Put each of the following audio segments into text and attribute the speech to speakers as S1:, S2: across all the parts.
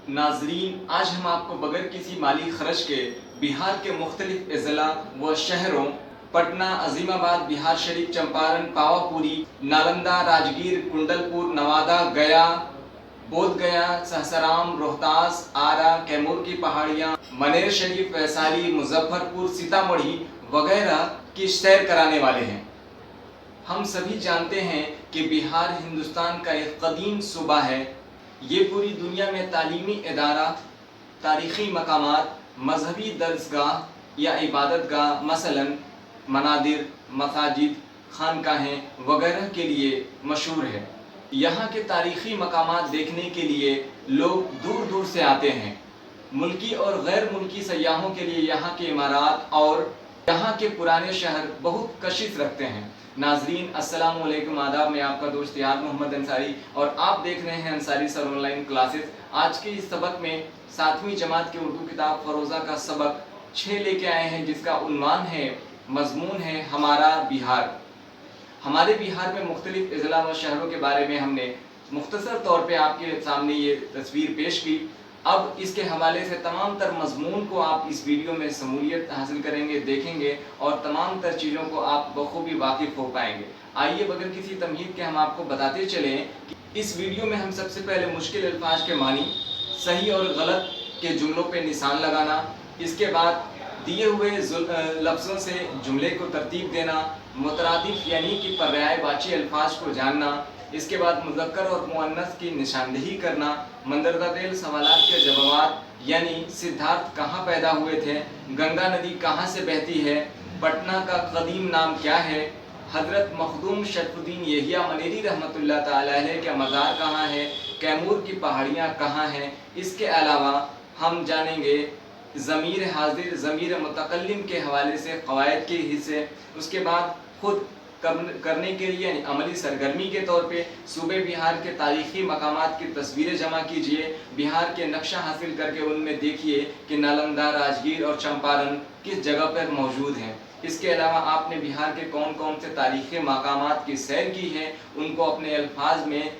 S1: नाजरीन, आज हम आपको बगैर किसी माली खर्च के बिहार के मुख्तलिफ अजला व शहरों पटना, अजीमाबाद, बिहार शरीफ, चंपारण, पावापुरी, नालंदा, राजगीर, कुंडलपुर, नवादा, गया, बोध गया, सहसराम, रोहतास, आरा, कैमूर की पहाड़ियाँ, मनेर शरीफ, वैशाली, मुजफ्फरपुर, सीतामढ़ी वगैरह की सैर कराने वाले हैं। हम सभी जानते हैं कि बिहार हिंदुस्तान का एक कदीम सूबा है। ये पूरी दुनिया में तालीमी इदारा, तारीख़ी मकामात, मजहबी दरसगाह या इबादतगाह मसलन मनादिर, मसाजिद, खानकाहें वगैरह के लिए मशहूर है। यहाँ के तारीख़ी मकामात देखने के लिए लोग दूर दूर से आते हैं। मुल्की और गैर मुल्की सयाहों के लिए यहाँ के इमारात और यहाँ के पुराने शहर बहुत कशिश रखते हैं। नाजरीन, अस्सलाम वालेकुम, आदाब। मैं आपका दोस्त यार मोहम्मद अंसारी और आप देख रहे हैं अंसारी सर ऑनलाइन क्लासेस। आज के इस सबक में 7वीं जमात की उर्दू किताब फ़रोज़ा का सबक 6 लेके आए हैं, जिसका उन्वान है, मजमून है हमारा बिहार। हमारे बिहार में मुख्तलिफ अजला व शहरों के बारे में हमने मुख्तसर तौर पे आपके सामने ये तस्वीर पेश की। अब इसके हवाले से तमाम तर मजमून को आप इस वीडियो में शमूलियत हासिल करेंगे, देखेंगे और तमाम तर चीज़ों को आप बखूबी वाकिफ़ हो पाएंगे। आइए बगैर किसी तमहीद के हम आपको बताते चलें कि इस वीडियो में हम सबसे पहले मुश्किल अल्फाज के मानी, सही और गलत के जुमलों पे निशान लगाना, इसके बाद दिए हुए लफ्ज़ों से जुमले को तरतीब देना, मुतरादिफ यानी कि पर्यायवाची अल्फाज को जानना, इसके बाद मुज़क्कर और मुअन्नस की निशानदेही करना, मंदरजा दैल सवालात के जवाब यानी सिद्धार्थ कहाँ पैदा हुए थे, गंगा नदी कहाँ से बहती है, पटना का कदीम नाम क्या है, हज़रत मखदूम शरफुद्दीन यहिया मनेरी रहमतुल्लाह ताला अलैह का मज़ार कहाँ है, कैमूर की पहाड़ियाँ कहाँ हैं। इसके अलावा हम जानेंगे ज़मीर हाजिर, ज़मीर मुतकल्लिम के हवाले से क़वायद के हिस्से। उसके बाद खुद करने के लिए यानी अमली सरगर्मी के तौर पे सूबे बिहार के तारीख़ी मकामात की तस्वीरें जमा कीजिए, बिहार के नक्शा हासिल करके उनमें देखिए कि नालंदा, राजगीर और चंपारण किस जगह पर मौजूद हैं। इसके अलावा आपने बिहार के कौन कौन से तारीख़ी मकामात की सैर की है, उनको अपने अल्फाज में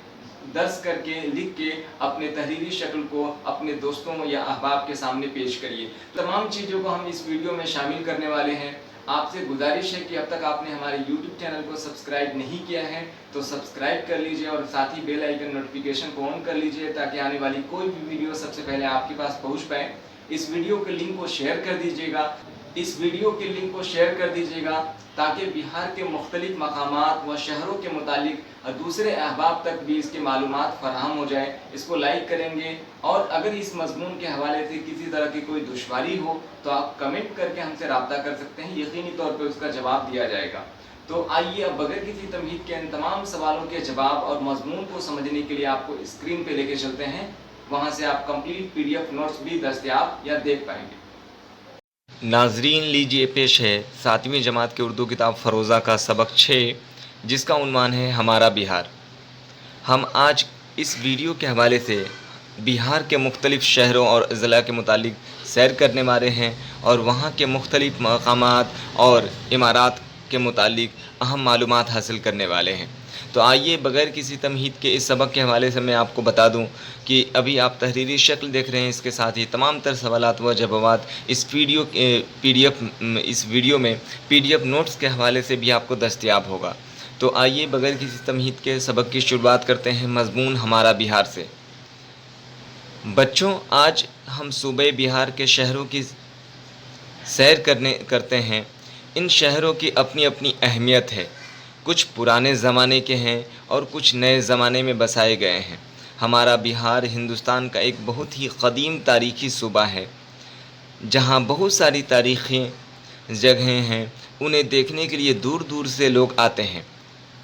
S1: दर्ज करके लिख के अपने तहरीरी शक्ल को अपने दोस्तों या अहबाब के सामने पेश करिए। तमाम चीज़ों को हम इस वीडियो में शामिल करने वाले हैं। आपसे गुजारिश है कि अब तक आपने हमारे YouTube चैनल को सब्सक्राइब नहीं किया है तो सब्सक्राइब कर लीजिए और साथ ही बेल आइकन नोटिफिकेशन को ऑन कर लीजिए ताकि आने वाली कोई भी वीडियो सबसे पहले आपके पास पहुंच पाए। इस वीडियो के लिंक को शेयर कर दीजिएगा, ताकि बिहार के मुख्तलिफ मकामात व शहरों के मुतालिक दूसरे अहबाब तक भी इसके मालूमात फराहम हो जाए। इसको लाइक करेंगे और अगर इस मजमून के हवाले से किसी तरह की कोई दुश्वारी हो तो आप कमेंट करके हमसे रब्ता कर सकते हैं, यकीनी तौर पे उसका जवाब दिया जाएगा। तो आइए अब बगैर किसी तमहीद के इन तमाम सवालों के जवाब और मजमून को समझने के लिए आपको स्क्रीन पे लेके चलते हैं। वहाँ से आप कंप्लीट PDF नोट्स भी दस्तयाब या देख पाएंगे।
S2: नाजरीन, लीजिए पेश है 7वीं जमात की उर्दू किताब फ़रोज़ा का सबक 6, जिसका उन्वान है हमारा बिहार। हम आज इस वीडियो के हवाले से बिहार के मुख्तलिफ़ शहरों और अज़ला के मुतालिक सैर करने वाले हैं और वहाँ के मुख्तलिफ़ मकामात और इमारात के मुतालिक अहम मालूमात हासिल करने वाले हैं। तो आइए बग़ैर किसी तमहीद के इस सबक के हवाले से मैं आपको बता दूं कि अभी आप तहरीरी शक्ल देख रहे हैं, इसके साथ ही तमाम तर सवालात व जवाबात इस वीडियो में PDF नोट्स के हवाले से भी आपको दस्तयाब होगा। तो आइए बग़ैर किसी तमहीद के सबक की शुरुआत करते हैं मजमून हमारा बिहार से। बच्चों, आज हम सूबे बिहार के शहरों की सैर करते हैं। इन शहरों की अपनी अपनी अहमियत है। कुछ पुराने ज़माने के हैं और कुछ नए ज़माने में बसाए गए हैं। हमारा बिहार हिंदुस्तान का एक बहुत ही क़दीम तारीख़ी सूबा है, जहाँ बहुत सारी तारीख़ी जगहें हैं। उन्हें देखने के लिए दूर दूर से लोग आते हैं।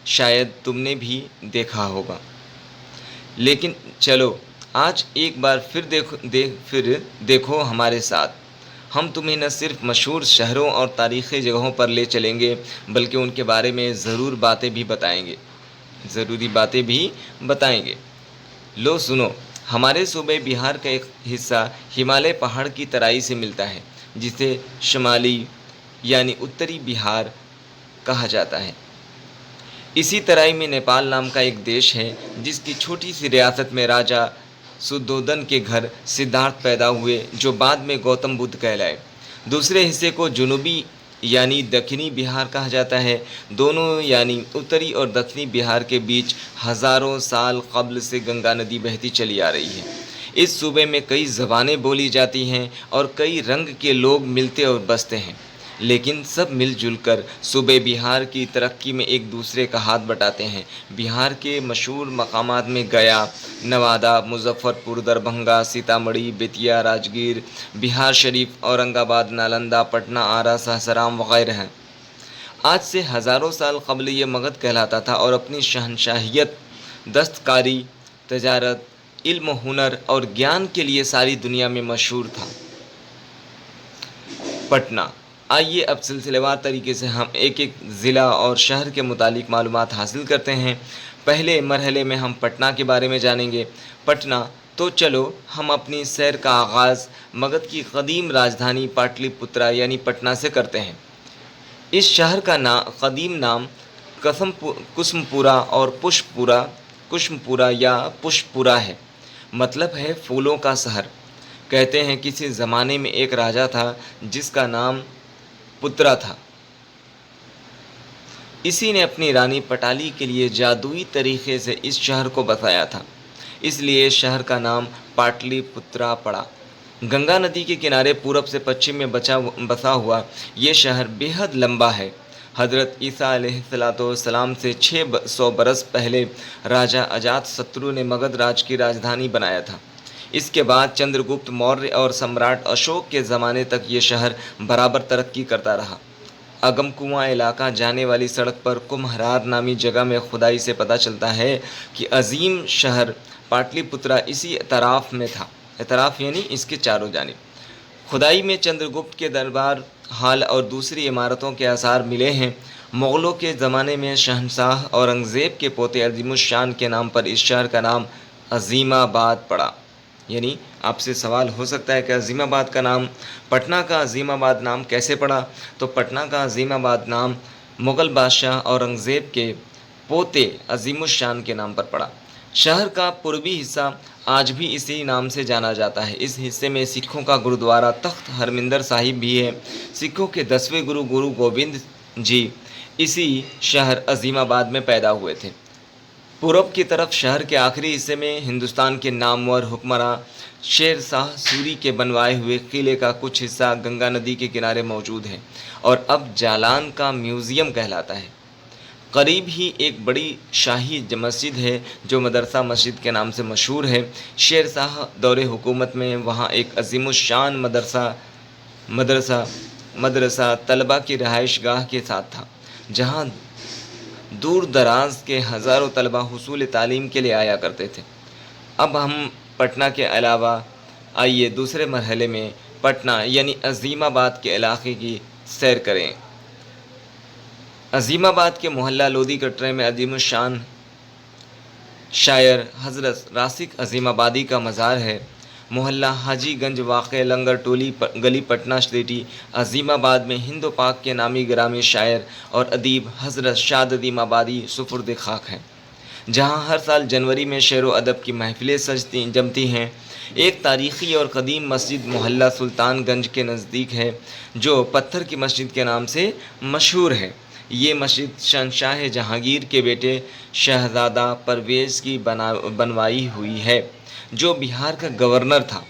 S2: शायद तुमने भी देखा होगा। लेकिन चलो आज एक बार फिर देखो हमारे साथ। हम तुम्हें न सिर्फ मशहूर शहरों और तारीख़ी जगहों पर ले चलेंगे, बल्कि उनके बारे में ज़रूरी बातें भी बताएंगे। लो सुनो, हमारे सूबे बिहार का एक हिस्सा हिमालय पहाड़ की तराई से मिलता है, जिसे शुमाली यानी उत्तरी बिहार कहा जाता है। इसी तराई में नेपाल नाम का एक देश है, जिसकी छोटी सी रियासत में राजा सुद्धोधन के घर सिद्धार्थ पैदा हुए, जो बाद में गौतम बुद्ध कहलाए। दूसरे हिस्से को जुनूबी यानी दक्षिणी बिहार कहा जाता है। दोनों यानी उत्तरी और दक्षिणी बिहार के बीच हज़ारों साल कब्ल से गंगा नदी बहती चली आ रही है। इस सूबे में कई ज़बानें बोली जाती हैं और कई रंग के लोग मिलते और बसते हैं, लेकिन सब मिलजुल कर सूबे बिहार की तरक्की में एक दूसरे का हाथ बटाते हैं। बिहार के मशहूर मकामात में गया, नवादा, मुजफ्फरपुर, दरभंगा, सीतामढ़ी, बेतिया, राजगीर, बिहार शरीफ, औरंगाबाद, नालंदा, पटना, आरा, सासाराम वगैरह हैं। आज से हज़ारों साल कबल ये मगध कहलाता था और अपनी शहनशाहियत, दस्तकारी, तजारत, इल्म, हुनर और ज्ञान के लिए सारी दुनिया में मशहूर था। पटना। आइए अब सिलसिलेवार तरीके से हम एक एक ज़िला और शहर के मुतालिक मालूमात हासिल करते हैं। पहले मरहले में हम पटना के बारे में जानेंगे। पटना, तो चलो हम अपनी सैर का आगाज़ मगध की कदीम राजधानी पाटलिपुत्रा यानी पटना से करते हैं। इस शहर का कदीम नाम कुसुमपुरा और कुशमपुरा या पुष्पपुरा है। मतलब है फूलों का शहर। कहते हैं किसी ज़माने में एक राजा था जिसका नाम पुत्रा था। इसी ने अपनी रानी पटाली के लिए जादुई तरीक़े से इस शहर को बसाया था, इसलिए इस शहर का नाम पाटलिपुत्रा पड़ा। गंगा नदी के किनारे पूरब से पश्चिम में बसा हुआ ये शहर बेहद लंबा है। हज़रत ईसा अलैहिस्सलाम से 600 बरस पहले राजा अजातशत्रु ने मगध राज की राजधानी बनाया था। इसके बाद चंद्रगुप्त मौर्य और सम्राट अशोक के ज़माने तक ये शहर बराबर तरक्की करता रहा। अगमकुआं इलाका जाने वाली सड़क पर कुम्हरार नामी जगह में खुदाई से पता चलता है कि अजीम शहर पाटलिपुत्रा इसी एतराफ़ में था। एतराफ़ यानी इसके चारों जानिब। खुदाई में चंद्रगुप्त के दरबार हाल और दूसरी इमारतों के आसार मिले हैं। मुग़लों के ज़माने में शहंशाह औरंगज़ेब के पोते अज़ीमुश्शान के नाम पर इस शहर का नाम अज़ीमाबाद पड़ा। यानी आपसे सवाल हो सकता है कि अज़ीमाबाद का नाम, पटना का अज़ीमाबाद नाम कैसे पड़ा? तो पटना का अज़ीमाबाद नाम मुग़ल बादशाह औरंगज़ेब के पोते अज़ीमुश्शान के नाम पर पड़ा। शहर का पूर्वी हिस्सा आज भी इसी नाम से जाना जाता है। इस हिस्से में सिखों का गुरुद्वारा तख्त हरमिंदर साहिब भी है। सिखों के 10वें गुरु गोबिंद जी इसी शहर अज़ीमाबाद में पैदा हुए थे। पूरब की तरफ शहर के आखिरी हिस्से में हिंदुस्तान के नामवर हुक्मरां शेर शाह सूरी के बनवाए हुए किले का कुछ हिस्सा गंगा नदी के किनारे मौजूद है और अब जालान का म्यूज़ियम कहलाता है। करीब ही एक बड़ी शाही मस्जिद है जो मदरसा मस्जिद के नाम से मशहूर है। शेर शाह दौरे हुकूमत में वहाँ एक अज़ीमुश्शान मदरसा तलबा की रहाइश गाह के साथ था, जहाँ दूर दराज के हज़ारों तलबा हुसूल तालीम के लिए आया करते थे। अब हम पटना के अलावा आइए दूसरे मरहले में पटना यानी अज़ीमाबाद के इलाके की सैर करें। अज़ीमाबाद के मोहल्ला लोधी कटरे में अज़ीमुश्शान शायर हज़रत रासिक अज़ीमाबादी का मज़ार है। मोहल्ला हाजीगंज वाक़े लंगर टोली गली पटना सिटी अज़ीमाबाद में हिंद पाक के नामी ग्रामी शायर और अदीब हज़रत शाद अज़ीमाबादी सुपुर्द खाक हैं, जहाँ हर साल जनवरी में शेर व अदब की महफ़िलें जमती हैं। एक तारीख़ी और क़दीम मस्जिद मोहल्ला सुल्तानगंज के नज़दीक है, जो पत्थर की मस्जिद के नाम से मशहूर है। ये मस्जिद शहंशाह जहांगीर के बेटे शहज़ादा परवेज़ की बनवाई हुई है, जो बिहार का गवर्नर था।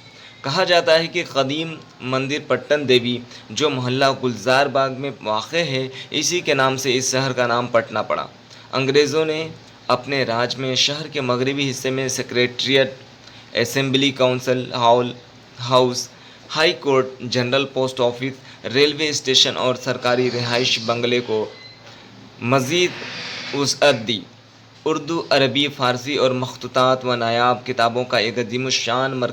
S2: कहा जाता है कि क़दीम मंदिर पट्टन देवी, जो मोहल्ला गुलजार बाग में वाक़े है, इसी के नाम से इस शहर का नाम पटना पड़ा। अंग्रेज़ों ने अपने राज में शहर के मगरबी हिस्से में secretariat, assembly council house, high court, general post office, railway station और सरकारी रिहाइश बंगले को मज़ीद वसअत दी। उर्दू, अरबी, फ़ारसी और मखतूतात व नायाब किताबों का एक अज़ीमुश्शान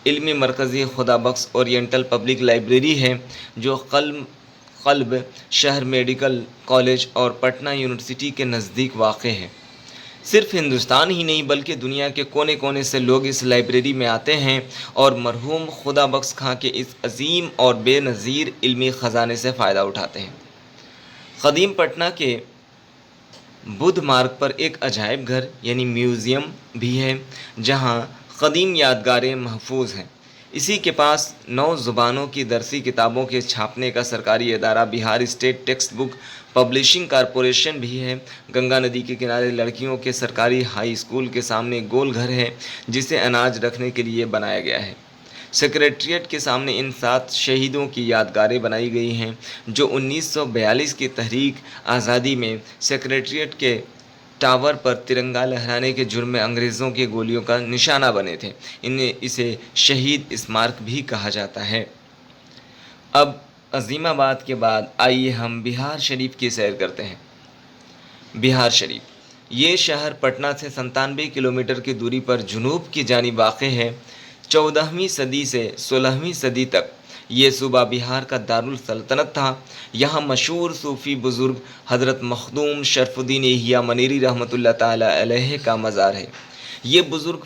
S2: इल्मी मरकज़ी खुदाबख्श ओरिएंटल पब्लिक लाइब्रेरी है, जो क़ल्ब शहर मेडिकल कॉलेज और पटना यूनिवर्सिटी के नज़दीक वाक़ है। सिर्फ हिंदुस्तान ही नहीं बल्कि दुनिया के कोने कोने से लोग इस लाइब्रेरी में आते हैं और मरहूम खुदाबख्श खां के इस अजीम और बेनज़ीर इल्मी ख़जाने से फ़ायदा उठाते हैं। क़दीम पटना के बुध मार्ग पर एक अजायब घर यानी म्यूज़ियम भी है, जहाँ قدیم یادگاریں محفوظ ہیں۔ اسی کے پاس 9 زبانوں کی درسی کتابوں کے چھاپنے کا سرکاری ادارہ Bihar state text book publishing corporation بھی ہے۔ گنگا ندی کے کنارے لڑکیوں کے سرکاری ہائی اسکول کے سامنے گول گھر ہے جسے اناج رکھنے کے لیے بنایا گیا ہے۔ سیکریٹریٹ کے سامنے ان 7 شہیدوں کی یادگاریں بنائی گئی ہیں جو 1942 کی تحریک آزادی میں سیکریٹریٹ کے ٹاور پر ترنگا لہرانے کے جرم میں انگریزوں کی گولیوں کا نشانہ بنے تھے۔ اسے شہید اسمارک بھی کہا جاتا ہے۔ اب عظیم آباد کے بعد آئیے ہم بہار شریف کی سیر کرتے ہیں۔ بہار شریف یہ شہر پٹنہ سے 97 کلومیٹر کی دوری پر جنوب کی جانب واقع ہے۔ 14ویں صدی سے 16ویں صدی تک یہ صوبہ بہار کا دارالسلطنت تھا۔ یہاں مشہور صوفی بزرگ حضرت مخدوم شرف الدین احیاء منیری رحمۃ اللہ تعالی علیہ کا مزار ہے۔ یہ بزرگ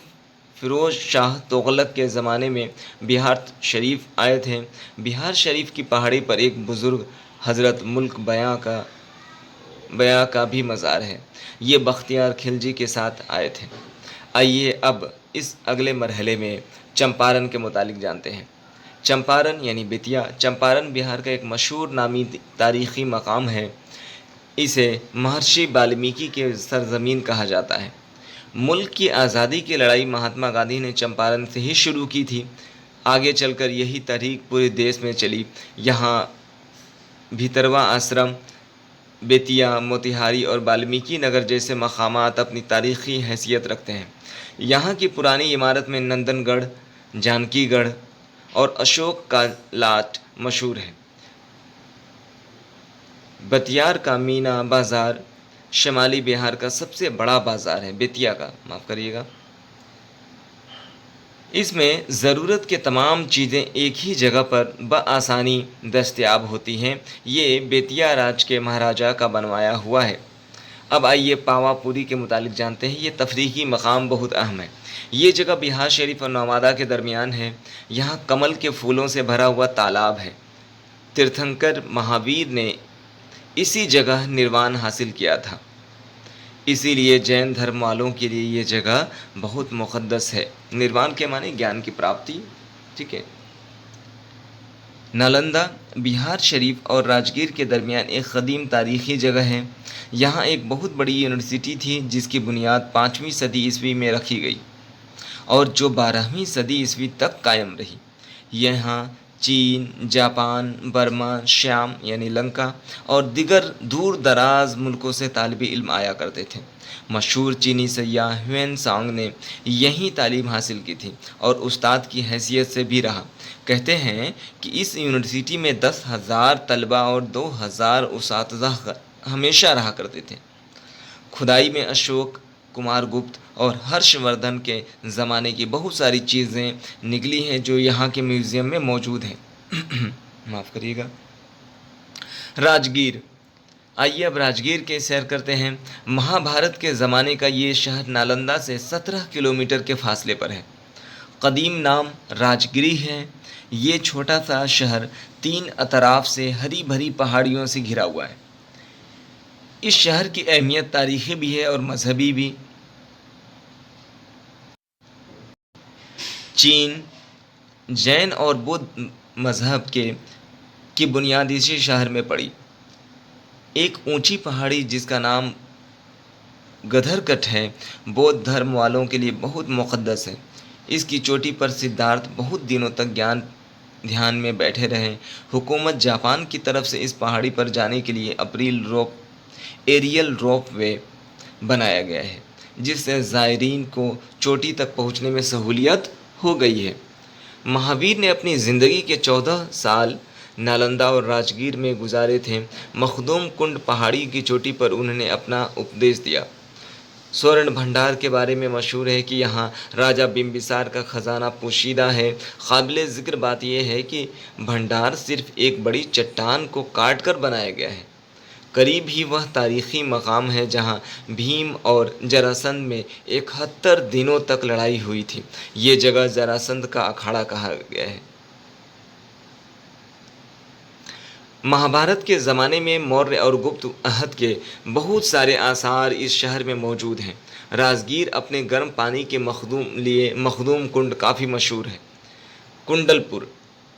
S2: فیروز شاہ تغلق کے زمانے میں بہار شریف آئے تھے۔ بہار شریف کی پہاڑی پر ایک بزرگ حضرت ملک بیاں کا بھی مزار ہے۔ یہ بختیار خلجی کے ساتھ آئے تھے۔ آئیے اب اس اگلے مرحلے میں چمپارن کے متعلق جانتے ہیں۔ چمپارن یعنی بیتیا، چمپارن بہار کا ایک مشہور نامی تاریخی مقام ہے۔ اسے مہرشی والمیکی کی سرزمین کہا جاتا ہے۔ ملک کی آزادی کی لڑائی مہاتما گاندھی نے چمپارن سے ہی شروع کی تھی۔ آگے چل کر یہی تحریک پورے دیش میں چلی۔ یہاں بھیتروا آشرم، بیتیا، موتیہاری اور والمیکی نگر جیسے مقامات اپنی تاریخی حیثیت رکھتے ہیں۔ یہاں کی پرانی عمارت میں نندن گڑھ، جانکی گڑھ اور اشوک کا لاٹ مشہور ہے۔ بتیار کا مینا بازار شمالی بہار کا سب سے بڑا بازار ہے۔ بیتیا کا معاف کریے گا۔ اس میں ضرورت کے تمام چیزیں ایک ہی جگہ پر بآسانی دستیاب ہوتی ہیں۔ یہ بیتیا راج کے مہاراجا کا بنوایا ہوا ہے۔ اب آئیے پاوا پوری کے متعلق جانتے ہیں۔ یہ تفریحی مقام بہت اہم ہے۔ یہ جگہ بہار شریف اور نوادہ کے درمیان ہے۔ یہاں کمل کے پھولوں سے بھرا ہوا تالاب ہے۔ تیرتھنکر مہاویر نے اسی جگہ نروان حاصل کیا تھا، اسی لیے جین دھرم والوں کے لیے یہ جگہ بہت مقدس ہے۔ نروان کے معنی گیان کی پراپتی، ٹھیک ہے۔ نالندہ بہار شریف اور راجگیر کے درمیان ایک قدیم تاریخی جگہ ہے۔ یہاں ایک بہت بڑی یونیورسٹی تھی جس کی بنیاد 5ویں صدی عیسوی میں رکھی گئی اور جو 12ویں صدی عیسوی تک قائم رہی۔ یہاں چین، جاپان، برما، شیام یعنی لنکا اور دیگر دور دراز ملکوں سے طالب علم آیا کرتے تھے۔ مشہور چینی سیاح ہیوئن سانگ نے یہیں تعلیم حاصل کی تھی اور استاد کی حیثیت سے بھی رہا۔ کہتے ہیں کہ اس یونیورسٹی میں 10,000 طلباء اور 2,000 اساتذہ ہمیشہ رہا کرتے تھے۔ کھدائی میں اشوک کمار گپت اور ہرش وردھن کے زمانے کی بہت ساری چیزیں نکلی ہیں جو یہاں کے میوزیم میں موجود ہیں۔ معاف کریے گا۔ راجگیر، آئیے اب راجگیر کے سیر کرتے ہیں۔ مہابھارت کے زمانے کا یہ شہر نالندہ سے 17 کلومیٹر کے فاصلے پر ہے۔ قدیم نام راجگری ہے۔ یہ چھوٹا سا شہر 3 اطراف سے ہری بھری پہاڑیوں سے گھرا ہوا ہے۔ اس شہر کی اہمیت تاریخی بھی ہے اور مذہبی بھی۔ چین، جین اور بدھ مذہب کی بنیاد اسی شہر میں پڑی۔ ایک اونچی پہاڑی جس کا نام گدھر کٹ ہے بودھ دھرم والوں کے لیے بہت مقدس ہے۔ اس کی چوٹی پر سدھارتھ بہت دنوں تک دھیان میں بیٹھے رہے۔ حکومت جاپان کی طرف سے اس پہاڑی پر جانے کے لیے ایریل روپ وے بنایا گیا ہے جس سے زائرین کو چوٹی تک پہنچنے میں سہولیت ہو گئی ہے۔ مہاویر نے اپنی زندگی کے 14 سال نالندہ اور راجگیر میں گزارے تھے۔ مخدوم کنڈ پہاڑی کی چوٹی پر انہوں نے اپنا اپدیش دیا۔ سورن بھنڈار کے بارے میں مشہور ہے کہ یہاں راجہ بمبسار کا خزانہ پوشیدہ ہے۔ قابل ذکر بات یہ ہے کہ بھنڈار صرف ایک بڑی چٹان کو کاٹ کر بنایا گیا ہے۔ قریب ہی وہ تاریخی مقام ہے جہاں بھیم اور جراسندھ میں 71 دنوں تک لڑائی ہوئی تھی۔ یہ جگہ جراسندھ کا اکھاڑا کہا گیا ہے۔ महाभारत के ज़माने में मौर्य और गुप्त अहद के बहुत सारे आसार इस शहर में मौजूद हैं। राजगीर अपने गर्म पानी के मखदूम कुंड काफ़ी मशहूर है। कुंडलपुर,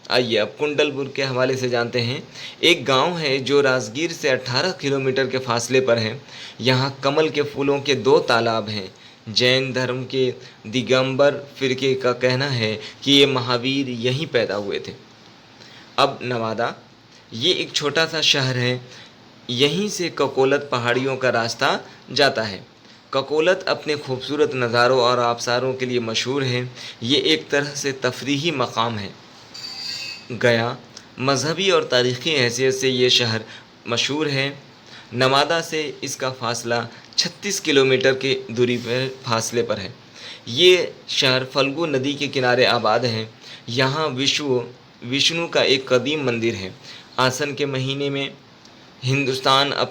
S2: आइए अब कुंडलपुर के हवाले से जानते हैं। एक गांव है जो राजगीर से 18 किलोमीटर के फासले पर है। यहाँ कमल के फूलों के 2 तालाब हैं। जैन धर्म के दिगंबर फिरके का कहना है कि ये महावीर यहीं पैदा हुए थे। अब नवादा, ये एक छोटा सा शहर है। यहीं से ककोलत पहाड़ियों का रास्ता जाता है। ककोलत अपने खूबसूरत नज़ारों और आबशारों के लिए मशहूर है। ये एक तरह से तफरीही मकाम है। गया, मजहबी और तारीख़ी हैसियत से ये शहर मशहूर है। नवादा से इसका फ़ासला 36 किलोमीटर की दूरी पर फासले पर है। ये शहर फल्गु नदी के किनारे आबाद है। यहाँ विष्णु का एक कदीम मंदिर है। आसन के महीने में हिंदुस्तानियाँ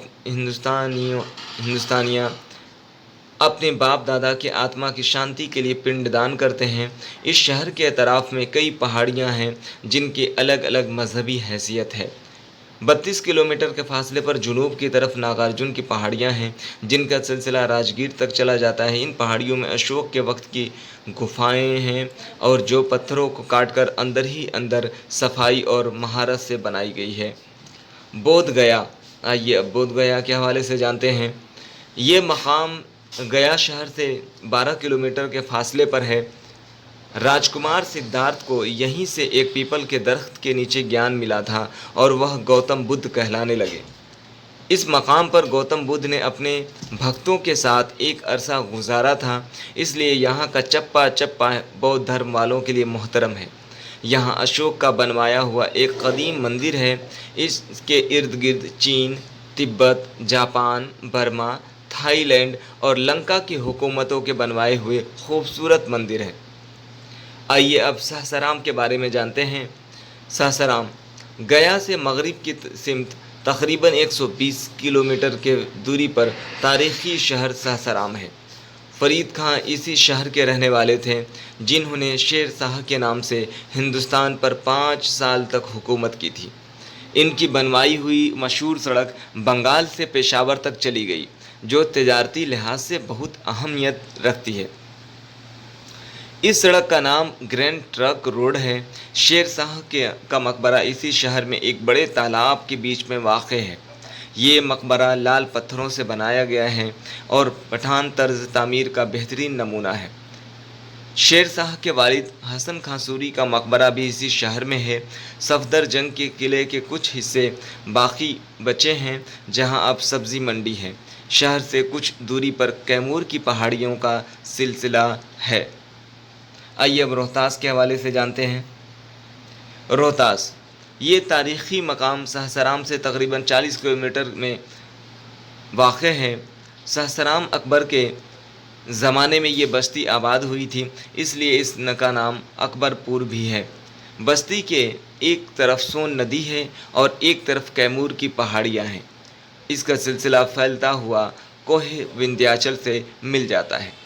S2: अपने बाप दादा के आत्मा की शांति के लिए पिंडदान करते हैं। इस शहर के अतराफ़ में कई पहाड़ियाँ हैं जिनकी अलग अलग मजहबी हैसियत है। 32 किलोमीटर के फासले पर जुनूब की तरफ नागार्जुन की पहाड़ियाँ हैं जिनका सिलसिला राजगीर तक चला जाता है। इन पहाड़ियों में अशोक के वक्त की गुफाएं हैं और जो पत्थरों को काटकर अंदर ही अंदर सफाई और महारत से बनाई गई है। बोध गया, आइए अब बोध गया के हवाले से जानते हैं। ये मकाम गया शहर से 12 किलोमीटर के फासले पर है। राजकुमार सिद्धार्थ को यहीं से एक पीपल के दरख्त के नीचे ज्ञान मिला था और वह गौतम बुद्ध कहलाने लगे। इस मकाम पर गौतम बुद्ध ने अपने भक्तों के साथ एक अरसा गुजारा था, इसलिए यहाँ का चप्पा चप्पा बौद्ध धर्म वालों के लिए मोहतरम है। यहाँ अशोक का बनवाया हुआ एक कदीम मंदिर है। इसके इर्द गिर्द चीन, तिब्बत, जापान, बर्मा, थाईलैंड और लंका की हुकूमतों के बनवाए हुए खूबसूरत मंदिर हैं। आइए अब सासाराम के बारे में जानते हैं। सासाराम गया से मगरिब की सिमत तकरीबन 120 किलोमीटर के दूरी पर तारीख़ी शहर सासाराम है। फरीद खां इसी शहर के रहने वाले थे जिन्होंने शेर शाह के नाम से हिंदुस्तान पर 5 साल तक हुकूमत की थी। इनकी बनवाई हुई मशहूर सड़क बंगाल से पेशावर तक चली गई जो तिजारती लिहाज से बहुत अहमियत रखती है। इस सड़क का नाम ग्रैंड ट्रक रोड है। शेर शाह का मकबरा इसी शहर में एक बड़े तालाब के बीच में वाक़ है। ये मकबरा लाल पत्थरों से बनाया गया है और पठान तर्ज तामीर का बेहतरीन नमूना है। शेर शाह के वालिद हसन खां सूरी का मकबरा भी इसी शहर में है। सफदर जंग के किले के कुछ हिस्से बाकी बचे हैं जहां अब सब्ज़ी मंडी है। शहर से कुछ दूरी पर कैमूर की पहाड़ियों का सिलसिला है। आइए अब रोहतास के हवाले से जानते हैं। रोहतास ये तारीख़ी मकाम सहसराम से तकरीबन 40 किलोमीटर में वाक़ है। सहसराम अकबर के ज़माने में ये बस्ती आबाद हुई थी, इसलिए इस का नाम अकबरपुर भी है। बस्ती के एक तरफ सोन नदी है और एक तरफ कैमूर की पहाड़ियाँ हैं। इसका सिलसिला फैलता हुआ कोहे विंध्याचल से मिल जाता है।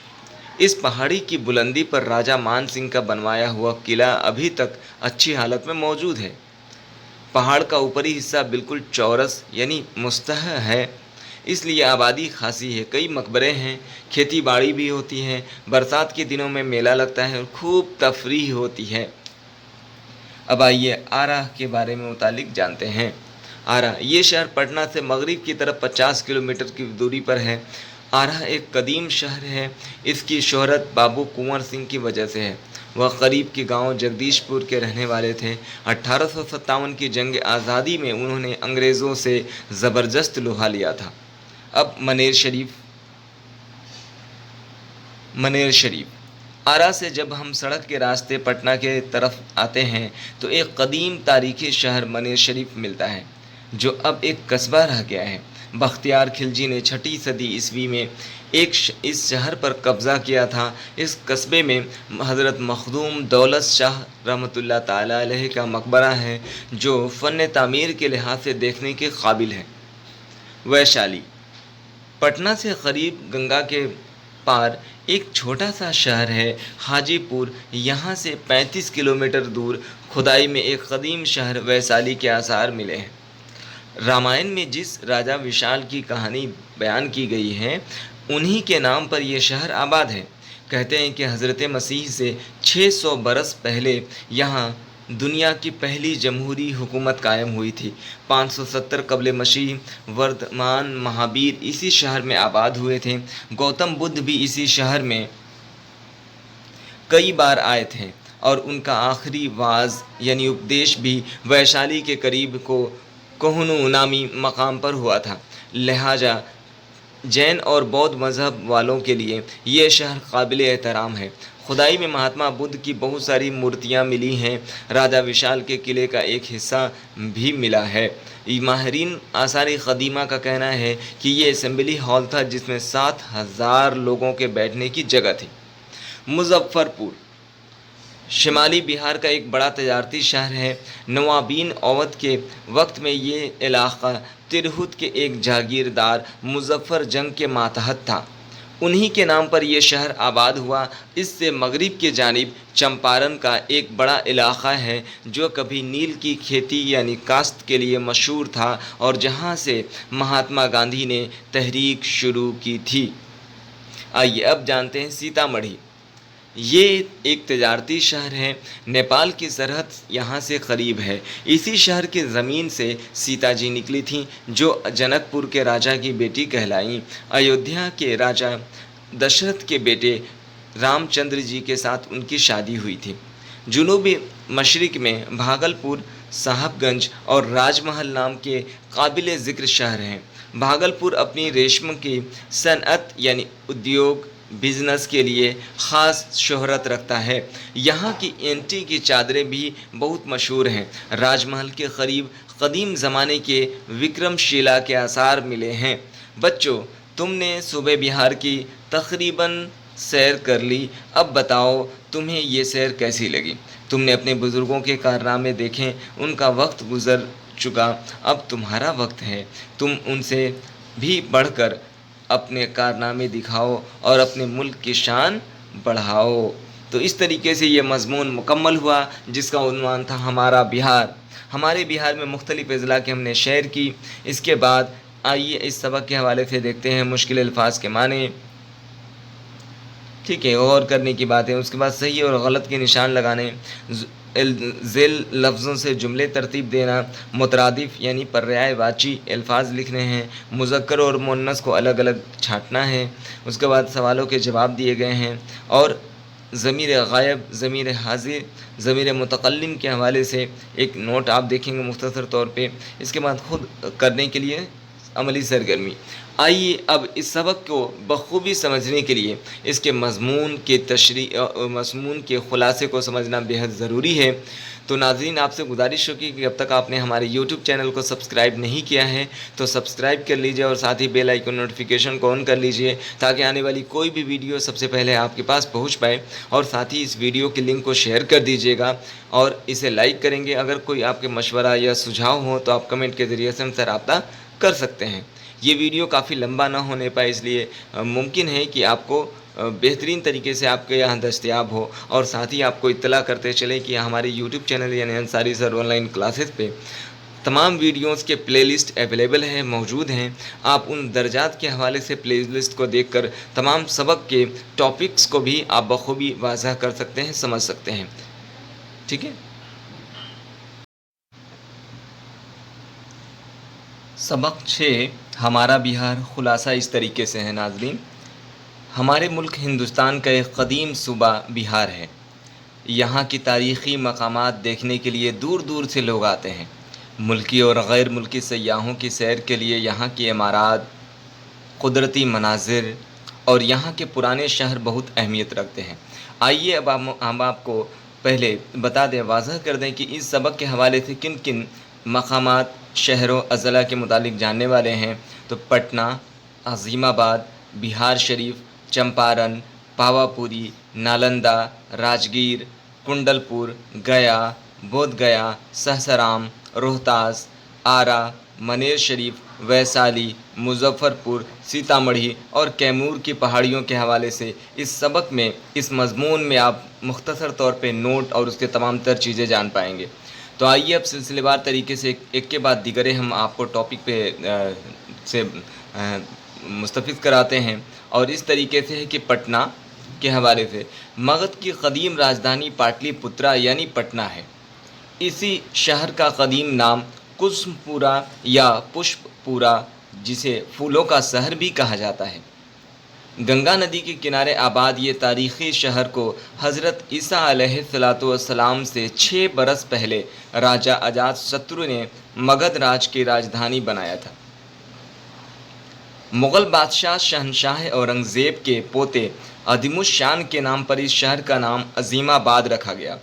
S2: इस पहाड़ी की बुलंदी पर राजा मान सिंह का बनवाया हुआ किला अभी तक अच्छी हालत में मौजूद है। पहाड़ का ऊपरी हिस्सा बिल्कुल चौरस यानी मुस्तह है, इसलिए आबादी खासी है। कई मकबरे हैं, खेती बाड़ी भी होती है। बरसात के दिनों में मेला लगता है और खूब तफरीह होती है। अब आइए आरा के बारे में मुतालिक जानते हैं। आरा ये शहर पटना से मगरिब की तरफ 50 किलोमीटर की दूरी पर है। आरा एक कदीम शहर है। इसकी शोहरत बाबू कुंवर सिंह की वजह से है। वह करीब के गांव जगदीशपुर के रहने वाले थे। 1857 की जंग आज़ादी में उन्होंने अंग्रेज़ों से ज़बरदस्त लोहा लिया था। अब मनेर शरीफ आरा से जब हम सड़क के रास्ते पटना के तरफ आते हैं तो एक कदीम तारीख़ी शहर मनेर शरीफ मिलता है जो अब एक कस्बा रह गया है। बख्तियार खिलजी ने 6ठी सदी ईस्वी में इस शहर पर कब्ज़ा किया था। इस कस्बे में हज़रत मखदूम दौलत शाह रहमतुल्लाह ताला अलैह का मकबरा है जो फ़न तामीर के लिहाज से देखने के काबिल है। वैशाली पटना से करीब गंगा के पार एक छोटा सा शहर है। हाजीपुर यहाँ से 35 किलोमीटर दूर खुदाई में एक कदीम शहर वैशाली के आसार मिले हैं। रामायण में जिस राजा विशाल की कहानी बयान की गई है, उन्हीं के नाम पर यह शहर आबाद है। कहते हैं कि हज़रत मसीह से 600 बरस पहले यहाँ दुनिया की पहली जमहूरी हुकूमत कायम हुई थी। 570 कबल मसीह वर्धमान महावीर इसी शहर में आबाद हुए थे। गौतम बुद्ध भी इसी शहर में कई बार आए थे और उनका आखिरी वाज यानी उपदेश भी वैशाली के करीब को कोहनू नामी मकाम पर हुआ था। लिहाजा जैन और बौद्ध मज़हब वालों के लिए ये शहर काबिल एहतराम है। खुदाई में महात्मा बुद्ध की बहुत सारी मूर्तियाँ मिली हैं। राजा विशाल के किले का एक हिस्सा भी मिला है। माहरीन आसार क़दीमा का कहना है कि ये असेंबली हॉल था जिसमें 7,000 लोगों के बैठने की जगह थी। मुजफ्फरपुर शिमाली बिहार का एक बड़ा तजारती शहर है। नवाबीन अवध के वक्त में ये इलाक़ा तिरहुत के एक जागीरदार मुजफ्फर जंग के मातहत था। उन्हीं के नाम पर यह शहर आबाद हुआ। इससे मगरिब के जानिब चंपारण का एक बड़ा इलाक़ा है जो कभी नील की खेती यानी काश्त के लिए मशहूर था और जहाँ से महात्मा गांधी ने तहरीक शुरू की थी। आइए अब जानते हैं सीतामढ़ी। ये एक तजारती शहर है। नेपाल की सरहद यहाँ से करीब है। इसी शहर की ज़मीन से सीता जी निकली थीं जो जनकपुर के राजा की बेटी कहलाईं। अयोध्या के राजा दशरथ के बेटे रामचंद्र जी के साथ उनकी शादी हुई थी। जुनूबी मशरिक़ में भागलपुर, साहबगंज और राजमहल नाम के काबिल ज़िक्र शहर हैं। भागलपुर अपनी रेशम की सनअत यानी उद्योग बिज़नेस के लिए ख़ास शोहरत रखता है। यहाँ की एंटी की चादरें भी बहुत मशहूर हैं। राजमहल के करीब कदीम ज़माने के विक्रमशिला के आसार मिले हैं। बच्चों, तुमने सूबे बिहार की तकरीबन सैर कर ली। अब बताओ तुम्हें ये सैर कैसी लगी। तुमने अपने बुज़ुर्गों के कारनामे देखें, उनका वक्त गुज़र चुका, अब तुम्हारा वक्त है। तुम उनसे भी बढ़कर अपने कारनामे दिखाओ और अपने मुल्क की शान बढ़ाओ। तो इस तरीके से ये मज़मून मुकम्मल हुआ जिसका उन्वान था हमारा बिहार। हमारे बिहार में मुख्तलिफ़ अज़ला की हमने शेयर की। इसके बाद आइए इस सबक के हवाले से देखते हैं मुश्किल अल्फाज के माने। ठीक है, गौर करने की बात है। उसके बाद सही और गलत के निशान लगाने, ज़ेल लफ्ज़ों से जुमले तरतीब देना, मुतरादिफ यानी पर्यायवाची अल्फाज लिखने हैं, मुज़क्कर और मुअन्नस को अलग अलग छाँटना है। उसके बाद सवालों के जवाब दिए गए हैं और ज़मीर गायब, ज़मीर हाज़िर, ज़मीर मुतकल्लिम के हवाले से एक नोट आप देखेंगे मुख्तसर तौर पे। इसके बाद ख़ुद करने के लिए अमली सरगर्मी। आइए अब इस सबक को बखूबी समझने के लिए इसके मज़मून के ख़ुलासे को समझना बेहद ज़रूरी है। तो नाज़रीन, आपसे गुजारिश होगी कि अब तक आपने हमारे YouTube चैनल को सब्सक्राइब नहीं किया है तो सब्सक्राइब कर लीजिए और साथ ही बेल आइकन नोटिफिकेशन को ऑन कर लीजिए ताकि आने वाली कोई भी वीडियो सबसे पहले आपके पास पहुंच पाए। और साथ ही इस वीडियो के लिंक को शेयर कर दीजिएगा और इसे लाइक करेंगे। अगर कोई आपके मशवरा या सुझाव हो तो आप कमेंट के ज़रिए से हमसे रब्ता कर सकते हैं। ये वीडियो काफ़ी लंबा ना होने पाए, इसलिए मुमकिन है कि आपको बेहतरीन तरीके से आपके यहाँ दस्तयाब हो। और साथ ही आपको इत्तला करते चले कि हमारे YouTube चैनल यानी अंसारी सर ऑनलाइन क्लासेस पे तमाम वीडियोस के प्लेलिस्ट अवेलेबल हैं, मौजूद हैं। आप उन दर्जात के हवाले से प्लेलिस्ट को देखकर तमाम सबक के टॉपिक्स को भी आप बखूबी वाज़ह कर सकते हैं, समझ सकते हैं। ठीक है। सबक 6 हमारा बिहार। ख़ुलासा इस तरीके से है नाज़रीन। हमारे मुल्क हिंदुस्तान का एक कदीम सूबा बिहार है। यहाँ की तारीख़ी मकामात देखने के लिए दूर दूर से लोग आते हैं। मुल्की और गैर मुल्की सयाहों की सैर के लिए यहाँ की इमारत, कुदरती मनाजिर और यहाँ के पुराने शहर बहुत अहमियत रखते हैं। आइए अब हम आपको पहले बता दें, वाज़ह कर दें कि इस सबक के हवाले से किन किन मकामात, शहरों, अज़ला के मुतालिक जानने वाले हैं। तो पटना, अज़ीमाबाद, बिहार शरीफ, चंपारण, पावापुरी, नालंदा, राजगीर, कुंडलपुर, गया, बोध गया, सहसराम, रोहतास, आरा, मनेर शरीफ, वैशाली, मुजफ्फरपुर, सीतामढ़ी और कैमूर की पहाड़ियों के हवाले से इस सबक में, इस मज़मून में आप मुख्तसर तौर पे नोट और उसके तमाम तर चीज़ें जान पाएंगे। تو آئیے اب سلسلے وار طریقے سے ایک کے بعد دیگرے ہم آپ کو ٹاپک پہ سے مستفید کراتے ہیں، اور اس طریقے سے ہے کہ پٹنہ کے حوالے سے مگدھ کی قدیم راجدھانی پاٹلی پترا یعنی پٹنہ ہے۔ اسی شہر کا قدیم نام کسم پورا یا پشپ پورا، جسے پھولوں کا شہر بھی کہا جاتا ہے، گنگا ندی کے کنارے آباد یہ تاریخی شہر کو حضرت عیسیٰ علیہ السلام سے 6 برس پہلے راجہ اجات شترو نے مگدھ راج کی راجدھانی بنایا تھا۔ مغل بادشاہ شہنشاہ اورنگزیب کے پوتے عظیم الشان کے نام پر اس شہر کا نام عظیم آباد رکھا گیا۔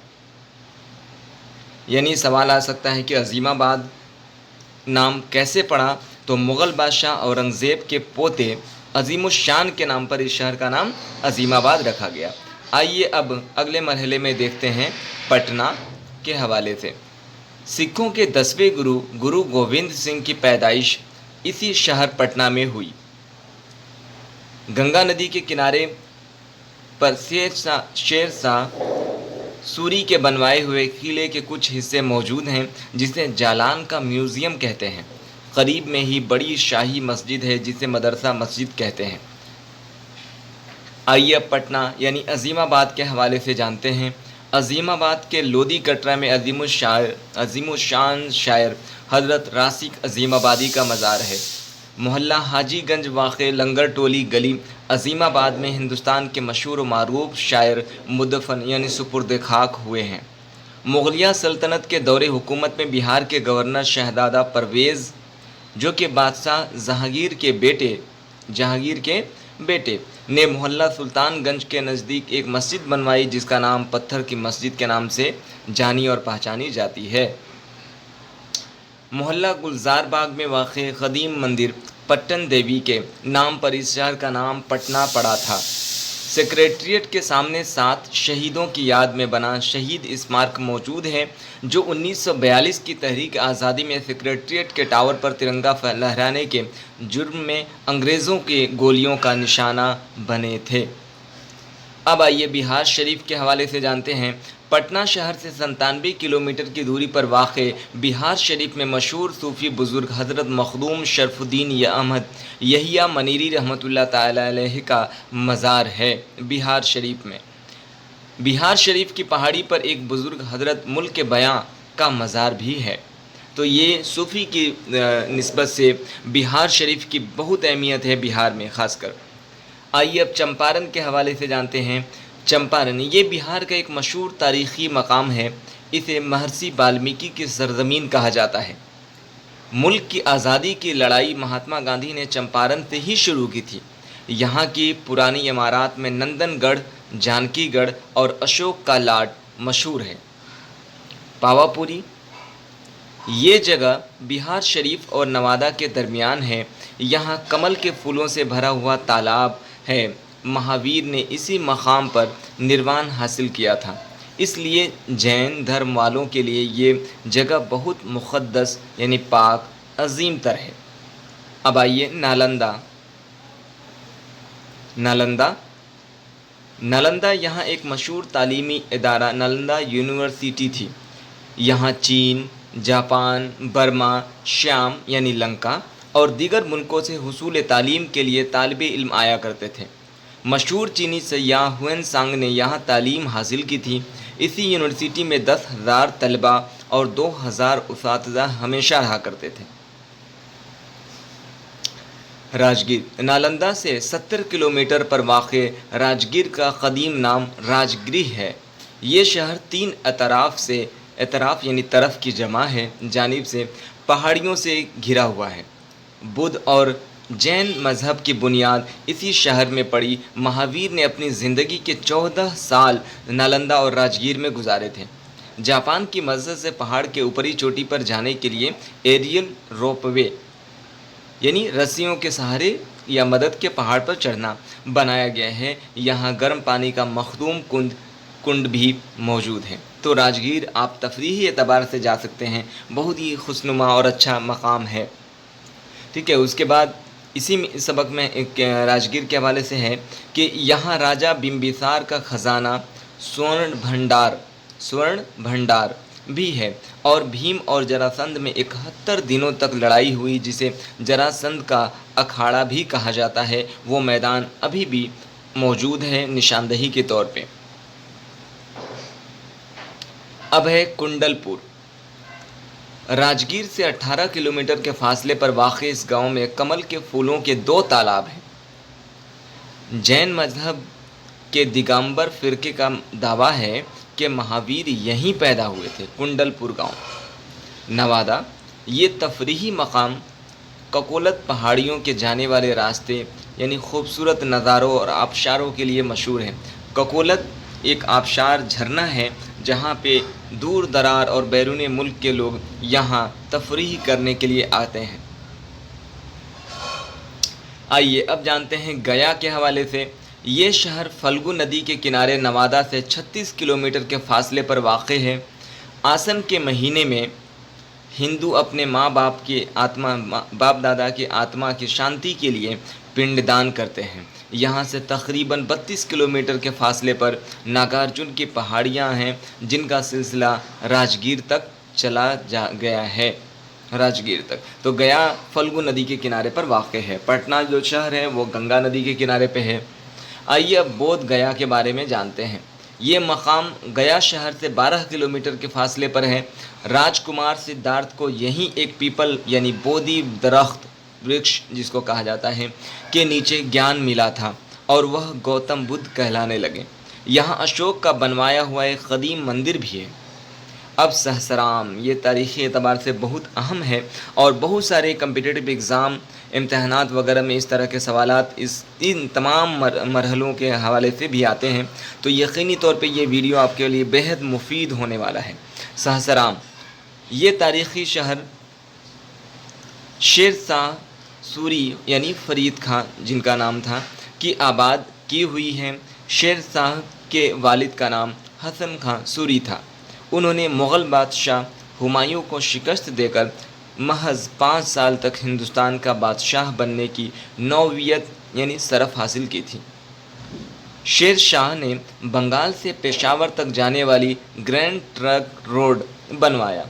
S2: یعنی سوال آ سکتا ہے کہ عظیم آباد نام کیسے پڑا؟ تو مغل بادشاہ اورنگزیب کے پوتے عظیم الشان کے نام پر اس شہر کا نام عظیم آباد رکھا گیا۔ آئیے اب اگلے مرحلے میں دیکھتے ہیں پٹنہ کے حوالے سے۔ سکھوں کے 10ویں گرو گوبند سنگھ کی پیدائش اسی شہر پٹنہ میں ہوئی۔ گنگا ندی کے کنارے پر شیر شاہ سوری کے بنوائے ہوئے قلعے کے کچھ حصے موجود ہیں، جسے جالان کا میوزیم کہتے ہیں۔ قریب میں ہی بڑی شاہی مسجد ہے، جسے مدرسہ مسجد کہتے ہیں۔ آئیے اب پٹنہ یعنی عظیم آباد کے حوالے سے جانتے ہیں۔ عظیم آباد کے لودھی کٹرا میں عظیم الشان شاعر حضرت راسخ عظیم آبادی کا مزار ہے۔ محلہ حاجی گنج واقع لنگر ٹولی گلی عظیم آباد میں ہندوستان کے مشہور و معروف شاعر مدفن یعنی سپرد خاک ہوئے ہیں۔ مغلیہ سلطنت کے دور حکومت میں بہار کے گورنر شہزادہ پرویز، جو کہ بادشاہ جہانگیر کے بیٹے نے محلہ سلطان گنج کے نزدیک ایک مسجد بنوائی، جس کا نام پتھر کی مسجد کے نام سے جانی اور پہچانی جاتی ہے۔ محلہ گلزار باغ میں واقع قدیم مندر پٹن دیوی کے نام پر اس شہر کا نام پٹنہ پڑا تھا۔ سکریٹریٹ کے سامنے 7 شہیدوں کی یاد میں بنا شہید اسمارک موجود ہے، جو 1942 کی تحریک آزادی میں سکریٹریٹ کے ٹاور پر ترنگا لہرانے کے جرم میں انگریزوں کے گولیوں کا نشانہ بنے تھے۔ اب آئیے بہار شریف کے حوالے سے جانتے ہیں۔ پٹنہ شہر سے 97 کلومیٹر کی دوری پر واقع بہار شریف میں مشہور صوفی بزرگ حضرت مخدوم شرف الدین احمد یحییٰ منیری رحمۃ اللہ تعالی علیہ کا مزار ہے۔ بہار شریف میں بہار شریف کی پہاڑی پر ایک بزرگ حضرت ملک بیاں کا مزار بھی ہے۔ تو یہ صوفی کی نسبت سے بہار شریف کی بہت اہمیت ہے بہار میں خاص کر۔ آئیے اب چمپارن کے حوالے سے جانتے ہیں۔ چمپارن یہ بہار کا ایک مشہور تاریخی مقام ہے۔ اسے مہرشی والمیکی کی سرزمین کہا جاتا ہے۔ ملک کی آزادی کی لڑائی مہاتما گاندھی نے چمپارن سے ہی شروع کی تھی۔ یہاں کی پرانی عمارات میں نندن گڑھ، جانکی گڑھ اور اشوک کا لاڈ مشہور ہے۔ پاوا پوری یہ جگہ بہار شریف اور نوادہ کے درمیان ہے۔ یہاں کمل کے پھولوں سے بھرا ہوا تالاب ہے۔ مہاویر نے اسی مقام پر نروان حاصل کیا تھا، اس لیے جین دھرم والوں کے لیے یہ جگہ بہت مقدس یعنی پاک عظیم تر ہے۔ اب آئیے نالندہ یہاں ایک مشہور تعلیمی ادارہ نالندہ یونیورسٹی تھی۔ یہاں چین، جاپان، برما، شیام یعنی لنکا اور دیگر ملکوں سے حصول تعلیم کے لیے طالب علم آیا کرتے تھے۔ مشہور چینی سیاح ہیون سانگ نے یہاں تعلیم حاصل کی تھی۔ اسی یونیورسٹی میں 10,000 طلباء اور 2,000 اساتذہ ہمیشہ رہا کرتے تھے۔ راجگیر نالندہ سے 70 کلومیٹر پر واقع راجگیر کا قدیم نام راجگری ہے۔ یہ شہر 3 اطراف یعنی طرف کی جمع ہے، جانب سے پہاڑیوں سے گھرا ہوا ہے۔ بدھ اور جین مذہب کی بنیاد اسی شہر میں پڑی۔ مہاویر نے اپنی زندگی کے 14 سال نالندہ اور راجگیر میں گزارے تھے۔ جاپان کی مدد سے پہاڑ کے اوپری چوٹی پر جانے کے لیے ایریل روپ وے یعنی رسیوں کے سہارے یا مدد کے پہاڑ پر چڑھنا بنایا گیا ہے۔ یہاں گرم پانی کا مخدوم کنڈ بھی موجود ہے۔ تو راجگیر آپ تفریحی اعتبار سے جا سکتے ہیں، بہت ہی خوشنما اور اچھا مقام ہے۔ ٹھیک ہے، اس کے بعد اسی سبق میں ایک راجگیر کے حوالے سے ہے کہ یہاں راجہ بمبیسار کا خزانہ سورن بھنڈار भी है और भीम और जरासंध में 71 दिनों तक लड़ाई हुई, जिसे जरासंध का अखाड़ा भी कहा जाता है। वो मैदान अभी भी मौजूद है निशानदही के तौर पे। अब है कुंडलपुर। राजगीर से 18 किलोमीटर के फासले पर वाक़ इस गांव में कमल के फूलों के 2 तालाब हैं। जैन मजहब के दिगंबर फ़िरके का दावा है कि महावीर यहीं पैदा हुए थे। कुंडलपुर गांव, नवादा। ये तफरीही मकाम ककोलत पहाड़ियों के जाने वाले रास्ते यानी खूबसूरत नज़ारों और आबशारों के लिए मशहूर है। ककोलत एक आबशार झरना है जहाँ पे दूर दरार और बैरून मुल्क के लोग यहाँ तफरीह करने के लिए आते हैं। आइए अब जानते हैं गया के हवाले से। ये शहर फल्गु नदी के किनारे नवादा से 36 किलोमीटर के फासले पर वाक़ है। आसन के महीने में हिंदू अपने बाप दादा की आत्मा की शांति के लिए पिंडदान करते हैं। यहाँ से तकरीबन 32 किलोमीटर के फासले पर नागार्जुन की पहाड़ियाँ हैं, जिनका सिलसिला राजगीर तक चला गया है। राजगीर तक तो गया फल्गु नदी के किनारे पर वाक़ है। पटना जो शहर है वो गंगा नदी के किनारे पे है। आइए अब बोध गया के बारे में जानते हैं। ये मकाम गया शहर से 12 किलोमीटर के फासले पर है। राजकुमार सिद्धार्थ को यहीं एक पीपल यानी बोधि दरख्त वृक्ष जिसको कहा जाता है के नीचे ज्ञान मिला था और वह गौतम बुद्ध कहलाने लगे। यहाँ अशोक का बनवाया हुआ एक कदीम मंदिर भी है। अब सहसराम, ये तारीख़ी एतबार से बहुत अहम है और बहुत सारे कम्पिटिटिव एग्ज़ाम इम्तहानात वगैरह में इस तरह के सवालात इन तमाम मरहलों के हवाले से भी आते हैं, तो यकीनी तौर पे ये वीडियो आपके लिए बेहद मुफीद होने वाला है। सहसराम ये तारीख़ी शहर शेर शाह सूरी यानी फरीद खां जिनका नाम था की आबाद की हुई है। शेर शाह के वालिद का नाम हसन खां सूरी था। उन्होंने मुग़ल बादशाह हुमायूं को शिकस्त देकर महज 5 साल तक हिंदुस्तान का बादशाह बनने की नौवियत यानी शरफ़ हासिल की थी। शेर शाह ने बंगाल से पेशावर तक जाने वाली ग्रैंड ट्रंक रोड बनवाया।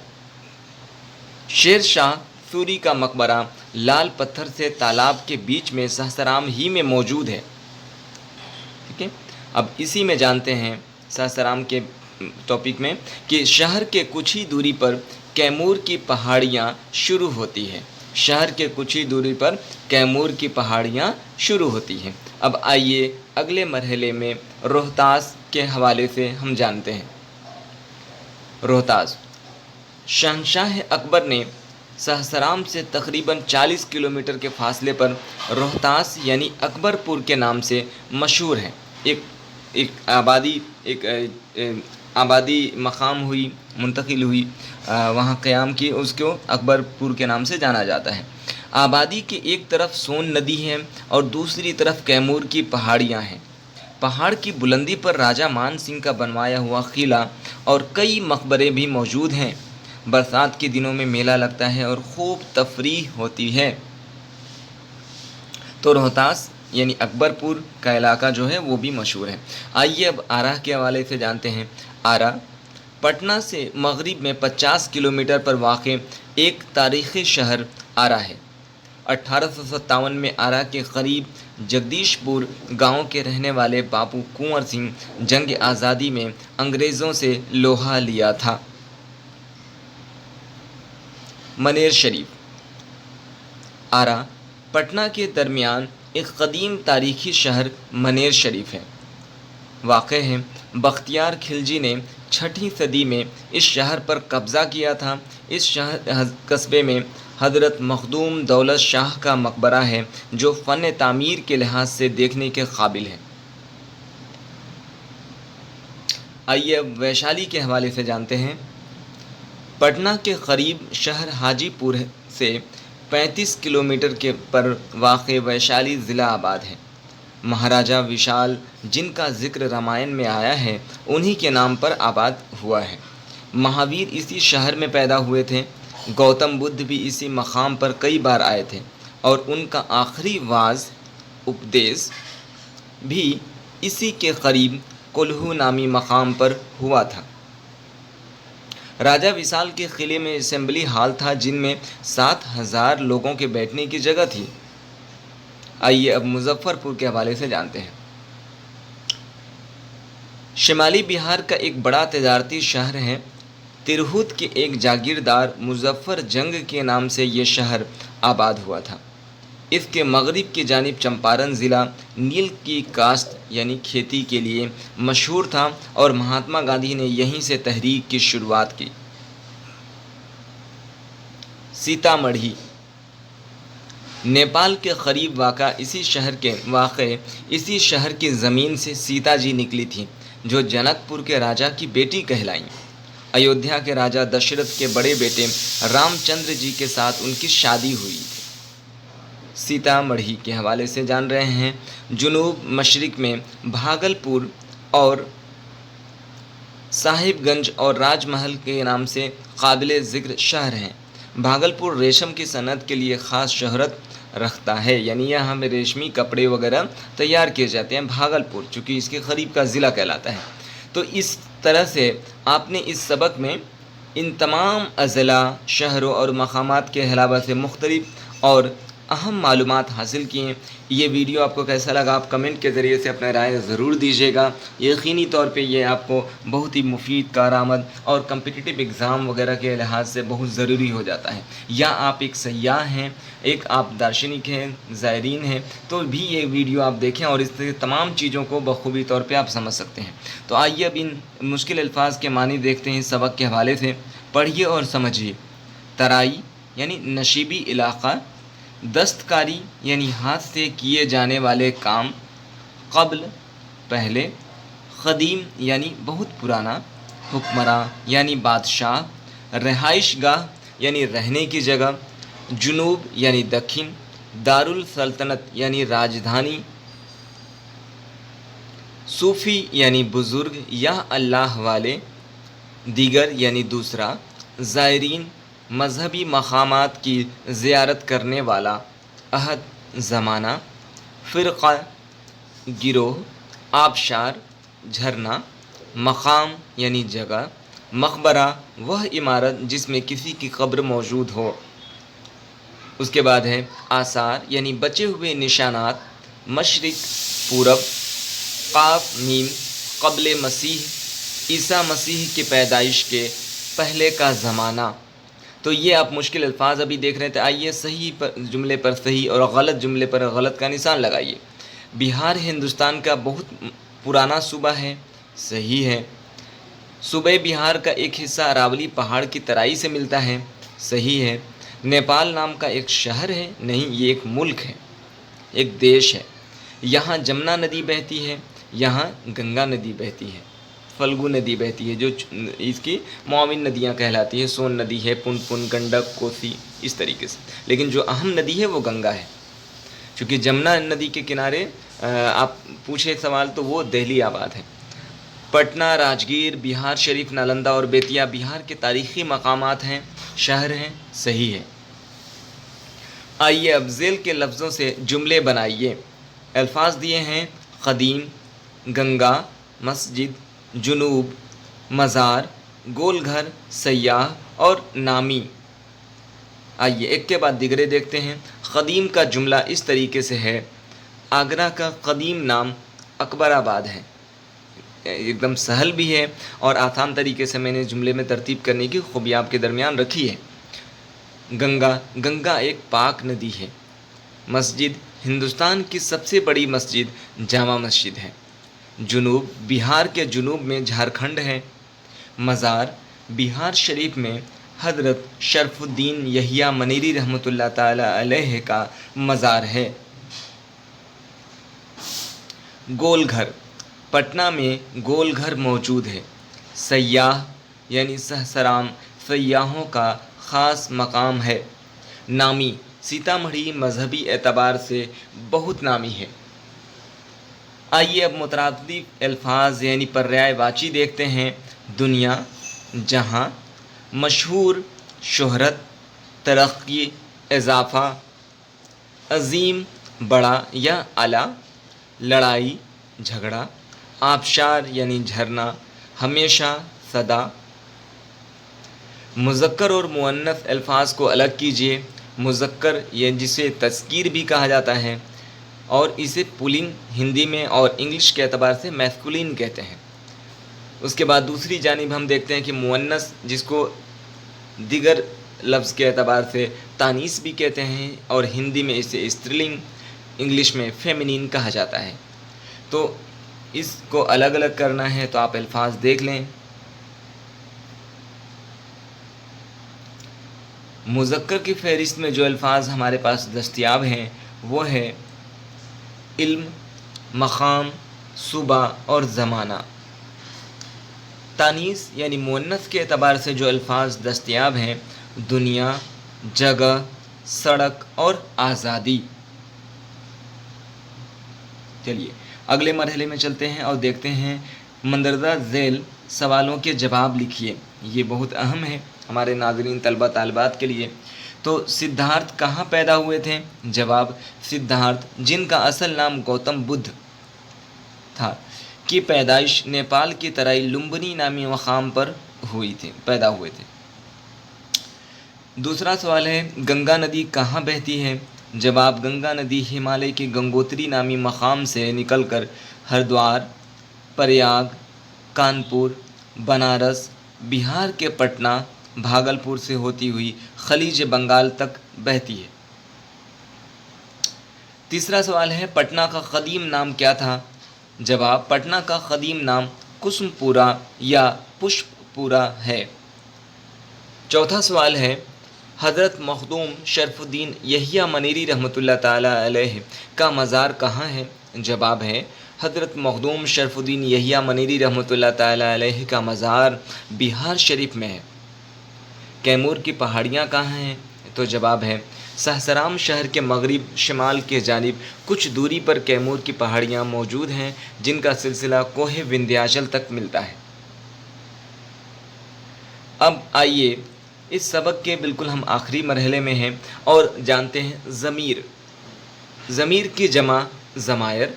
S2: शेर शाह सूरी का मकबरा लाल पत्थर से तालाब के बीच में सहसराम ही में मौजूद है। ठीक है, अब इसी में जानते हैं सहसराम के टॉपिक में कि शहर के कुछ ही दूरी पर कैमूर की पहाड़ियाँ शुरू होती है। शहर के कुछ ही दूरी पर कैमूर की पहाड़ियाँ शुरू होती हैं। अब आइए अगले मरहले में रोहतास के हवाले से हम जानते हैं। रोहतास, शहंशाह अकबर ने सहसराम से तकरीबन 40 किलोमीटर के फासले पर रोहतास यानी अकबरपुर के नाम से मशहूर है। एक आबादी मकाम हुई, मुंतकिल हुई, वहाँ क़याम की, उसको अकबरपुर के नाम से जाना जाता है। आबादी के एक तरफ सोन नदी है और दूसरी तरफ कैमूर की पहाड़ियाँ हैं। पहाड़ की बुलंदी पर राजा मान सिंह का बनवाया हुआ किला और कई मकबरे भी मौजूद हैं। बरसात के दिनों में मेला लगता है और खूब तफरीह होती है। तो रोहतास यानी अकबरपुर का इलाका जो है वो भी मशहूर है। आइए अब आरा के हवाले से जानते हैं। आरा पटना से मगरिब में 50 किलोमीटर पर वाक़ एक तारीख़ी शहर आरा है। 1857 में आरा के करीब जगदीशपुर गांव के रहने वाले बापू कुंवर सिंह जंग आज़ादी में अंग्रेज़ों से लोहा लिया था। मनेर शरीफ, आरा पटना के दरमियान एक कदीम तारीख़ी शहर मनेर शरीफ है। वाक़ है बख्तियार खिलजी ने 6वीं सदी में इस शहर पर कब्ज़ा किया था। इस शहर कस्बे में हज़रत मखदूम दौलत शाह का मकबरा है जो फ़न तामीर के लिहाज से देखने के काबिल है। आइए अब वैशाली के हवाले से जानते हैं। पटना के करीब शहर हाजीपुर से 35 किलोमीटर के पर वाक़ वैशाली ज़िला आबाद है। महाराजा विशाल जिनका ज़िक्र रामायण में आया है उन्हीं के नाम पर आबाद हुआ है। महावीर इसी शहर में पैदा हुए थे। गौतम बुद्ध भी इसी मकाम पर कई बार आए थे और उनका आखिरी वाज उपदेश भी इसी के करीब कुल्हू नामी मकाम पर हुआ था। راجہ وصال کے قلعے میں اسمبلی ہال تھا جن میں 7,000 لوگوں کے بیٹھنے کی جگہ تھی۔ آئیے اب مظفر پور کے حوالے سے جانتے ہیں۔ شمالی بہار کا ایک بڑا تجارتی شہر ہے۔ ترہوت کے ایک جاگیردار مظفر جنگ کے نام سے یہ شہر آباد ہوا تھا۔ اس کے مغرب کی جانب چمپارن ضلع نیل کی کاشت یعنی کھیتی کے لیے مشہور تھا اور مہاتما گاندھی نے یہیں سے تحریک کی شروعات کی۔ سیتا مڑھی نیپال کے قریب واقع اسی شہر کی زمین سے سیتا جی نکلی تھیں جو جنک پور کے راجا کی بیٹی کہلائیں۔ ایودھیا کے راجہ دشرتھ کے بڑے بیٹے رام چندر جی کے ساتھ ان کی شادی ہوئی تھی۔ سیتا مڑھی کے حوالے سے جان رہے ہیں۔ جنوب مشرق میں بھاگل پور اور صاحب گنج اور راج محل کے نام سے قابل ذکر شہر ہیں۔ بھاگل پور ریشم کی صنعت کے لیے خاص شہرت رکھتا ہے، یعنی یہاں ہمیں ریشمی کپڑے وغیرہ تیار کیے جاتے ہیں۔ بھاگل پور چونکہ اس کے قریب کا ضلع کہلاتا ہے۔ تو اس طرح سے آپ نے اس سبق میں ان تمام اضلاع، شہروں اور مقامات کے علاوہ سے مختلف اور اہم معلومات حاصل کیے۔ یہ ویڈیو آپ کو کیسا لگا آپ کمنٹ کے ذریعے سے اپنا رائے ضرور دیجیے گا۔ یقینی طور پہ یہ آپ کو بہت ہی مفید، کارآمد اور کمپٹیٹیو ایگزام وغیرہ کے لحاظ سے بہت ضروری ہو جاتا ہے۔ یا آپ ایک سیاح ہیں، ایک آپ دارشنک ہیں، زائرین ہیں، تو بھی یہ ویڈیو آپ دیکھیں اور اس سے تمام چیزوں کو بخوبی طور پہ آپ سمجھ سکتے ہیں۔ تو آئیے اب ان مشکل الفاظ کے معنی دیکھتے ہیں اس سبق کے حوالے سے۔ پڑھیے اور سمجھیے۔ ترائی یعنی نشیبی علاقہ، دستکاری یعنی ہاتھ سے کیے جانے والے کام، قبل پہلے، قدیم یعنی بہت پرانا، حکمراں یعنی بادشاہ، رہائش گاہ یعنی رہنے کی جگہ، جنوب یعنی دکن، دارالسلطنت یعنی راجدھانی، صوفی یعنی بزرگ یا اللہ والے، دیگر یعنی دوسرا، زائرین مذہبی مقامات کی زیارت کرنے والا، عہد زمانہ، فرقہ گروہ، آبشار جھرنا، مقام یعنی جگہ، مقبرہ وہ عمارت جس میں کسی کی قبر موجود ہو۔ اس کے بعد ہے آثار یعنی بچے ہوئے نشانات، مشرق پورب، قاف میم قبل مسیح، عیسیٰ مسیح کی پیدائش کے پہلے کا زمانہ۔ تو یہ آپ مشکل الفاظ ابھی دیکھ رہے تھے۔ آئیے صحیح جملے پر صحیح اور غلط جملے پر غلط کا نشان لگائیے۔ بہار ہندوستان کا بہت پرانا صوبہ ہے، صحیح ہے۔ صوبہ بہار کا ایک حصہ اراولی پہاڑ کی ترائی سے ملتا ہے، صحیح ہے۔ نیپال نام کا ایک شہر ہے، نہیں، یہ ایک ملک ہے، ایک دیش ہے۔ یہاں جمنا ندی بہتی ہے، یہاں گنگا ندی بہتی ہے، فلگو ندی بہتی ہے جو اس کی معاون ندیاں کہلاتی ہے۔ سون ندی ہے، پن، گنڈک، کوسی، اس طریقے سے۔ لیکن جو اہم ندی ہے وہ گنگا ہے، چونکہ جمنا ندی کے کنارے آپ پوچھے سوال تو وہ دہلی آباد ہے۔ پٹنہ، راجگیر، بہار شریف، نالندہ اور بیتیا بہار کے تاریخی مقامات ہیں، شہر ہیں، صحیح ہے۔ آئیے اب ذیل کے لفظوں سے جملے بنائیے۔ الفاظ دیے ہیں: قدیم، گنگا، مسجد، جنوب، مزار، گول گھر، سیاح اور نامی۔ آئیے ایک کے بعد دیگرے دیکھتے ہیں۔ قدیم کا جملہ اس طریقے سے ہے: آگرہ کا قدیم نام اکبر آباد ہے۔ ایک دم سہل بھی ہے اور آسان طریقے سے میں نے جملے میں ترتیب کرنے کی خوبی آپ کے درمیان رکھی ہے۔ گنگا ایک پاک ندی ہے۔ مسجد ہندوستان کی سب سے بڑی مسجد جامع مسجد ہے۔ جنوب بہار کے جنوب میں جھارکھنڈ ہے۔ مزار بہار شریف میں حضرت شرف الدین یحییٰ منیری رحمۃ اللہ تعالی علیہ کا مزار ہے۔ گول گھر پٹنہ میں گول گھر موجود ہے۔ سیاح یعنی سہسرام سیاحوں کا خاص مقام ہے۔ نامی سیتا مڑھی مذہبی اعتبار سے بہت نامی ہے۔ آئیے اب مترادف الفاظ یعنی پریائے واچی دیکھتے ہیں۔ دنیا، جہاں، مشہور، شہرت، ترقی، اضافہ، عظیم، بڑا یا اعلیٰ، لڑائی، جھگڑا، آبشار یعنی جھرنا، ہمیشہ، سدا، مذکر اور مؤنث الفاظ کو الگ کیجیے. مذکر یہ جسے تذکیر بھی کہا جاتا ہے اور اسے پولنگ ہندی میں اور انگلش کے اعتبار سے میسکولین کہتے ہیں. اس کے بعد دوسری جانب ہم دیکھتے ہیں کہ مؤنث جس کو دیگر لفظ کے اعتبار سے تانیث بھی کہتے ہیں اور ہندی میں اسے استرلنگ، انگلش میں فیمینین کہا جاتا ہے. تو اس کو الگ الگ کرنا ہے تو آپ الفاظ دیکھ لیں. مذکر کی فہرست میں جو الفاظ ہمارے پاس دستیاب ہیں وہ ہے علم، مقام، صوبہ اور زمانہ. تانیث یعنی مؤنث کے اعتبار سے جو الفاظ دستیاب ہیں دنیا، جگہ، سڑک اور آزادی. چلیے اگلے مرحلے میں چلتے ہیں اور دیکھتے ہیں مندرجہ ذیل سوالوں کے جواب لکھیے. یہ بہت اہم ہے ہمارے ناظرین طلبہ طالبات کے لیے. تو سدھارتھ کہاں پیدا ہوئے تھے؟ جواب، سدھارتھ جن کا اصل نام گوتم بدھ تھا کی پیدائش نیپال کی ترائی لمبنی نامی مقام پر پیدا ہوئے تھے. دوسرا سوال ہے گنگا ندی کہاں بہتی ہے؟ جواب، گنگا ندی ہمالیہ کے گنگوتری نامی مقام سے نکل کر ہردوار، پریاگ، کانپور، بنارس، بہار کے پٹنہ، بھاگلپور سے ہوتی ہوئی خلیج بنگال تک بہتی ہے. تیسرا سوال ہے پٹنہ کا قدیم نام کیا تھا؟ جواب، پٹنہ کا قدیم نام کسم پورہ یا پشپ پورہ ہے. چوتھا سوال ہے حضرت مخدوم شرف الدین یحییٰ منیری رحمۃ اللہ تعالیٰ علیہ کا مزار کہاں ہے؟ جواب ہے حضرت مخدوم شرف الدین یحییٰ منیری رحمۃ اللہ تعالیٰ علیہ کا مزار بہار شریف میں ہے. کیمور کی پہاڑیاں کہاں ہیں؟ تو جواب ہے سہسرام شہر کے مغرب شمال کے جانب کچھ دوری پر کیمور کی پہاڑیاں موجود ہیں جن کا سلسلہ کوہ وندھیاچل تک ملتا ہے. اب آئیے اس سبق کے بالکل ہم آخری مرحلے میں ہیں اور جانتے ہیں ضمیر. ضمیر کی جمع ضمائر